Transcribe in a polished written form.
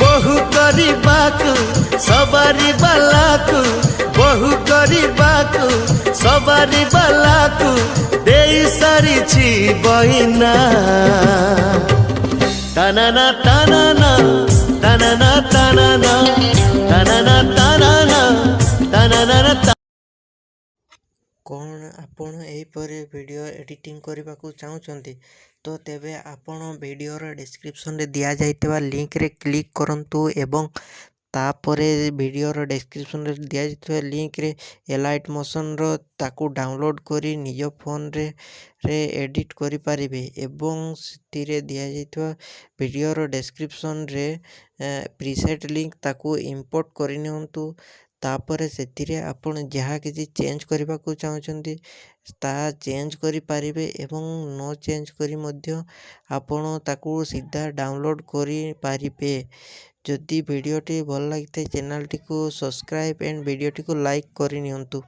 बहु କରିବାକୁ ସବାରି ବାଲାକୁ ବହୁ କରିବାକୁ ସବାରି ବାଲାକୁ ଦେଇ ସାରିଛି ବଇନା ତାନାନା ତାନାନା ତାନାନା ତାନାନା ତାନାନା ତାନାନା ତାନାନା। କ'ଣ ଆପଣ ଏହିପରି ଭିଡ଼ିଓ ଏଡ଼ିଟିଂ କରିବାକୁ ଚାହୁଁଛନ୍ତି ତ ତେବେ ଆପଣ ଭିଡ଼ିଓର ଡେସ୍କ୍ରିପସନ୍ରେ ଦିଆଯାଇଥିବା ଲିଙ୍କରେ କ୍ଲିକ୍ କରନ୍ତୁ ଏବଂ ତାପରେ ଭିଡ଼ିଓର ଡେସ୍କ୍ରିପସନ୍ରେ ଦିଆଯାଇଥିବା ଲିଙ୍କରେ ଏଲାଇଟ୍ ମୋସନ୍ର ତାକୁ ଡାଉନଲୋଡ଼୍ କରି ନିଜ ଫୋନ୍ରେ ଏଡ଼ିଟ୍ କରିପାରିବେ ଏବଂ ସେଥିରେ ଦିଆଯାଇଥିବା ଭିଡ଼ିଓର ଡେସ୍କ୍ରିପସନ୍ରେ ପ୍ରିସେଟ୍ ଲିଙ୍କ ତାକୁ ଇମ୍ପୋର୍ଟ କରିନିଅନ୍ତୁ। ତାପରେ ସେଥିରେ ଆପଣ ଯାହା କିଛି ଚେଞ୍ଜ କରିବାକୁ ଚାହୁଁଛନ୍ତି ତାହା ଚେଞ୍ଜ କରିପାରିବେ ଏବଂ ନ ଚେଞ୍ଜ କରି ମଧ୍ୟ ଆପଣ ତାକୁ ସିଧା ଡାଉନଲୋଡ଼୍ କରିପାରିବେ। ଯଦି ଭିଡ଼ିଓଟି ଭଲ ଲାଗିଥାଏ ଚ୍ୟାନେଲଟିକୁ ସବସ୍କ୍ରାଇବ୍ ଏଣ୍ଡ ଭିଡ଼ିଓଟିକୁ ଲାଇକ୍ କରିନିଅନ୍ତୁ।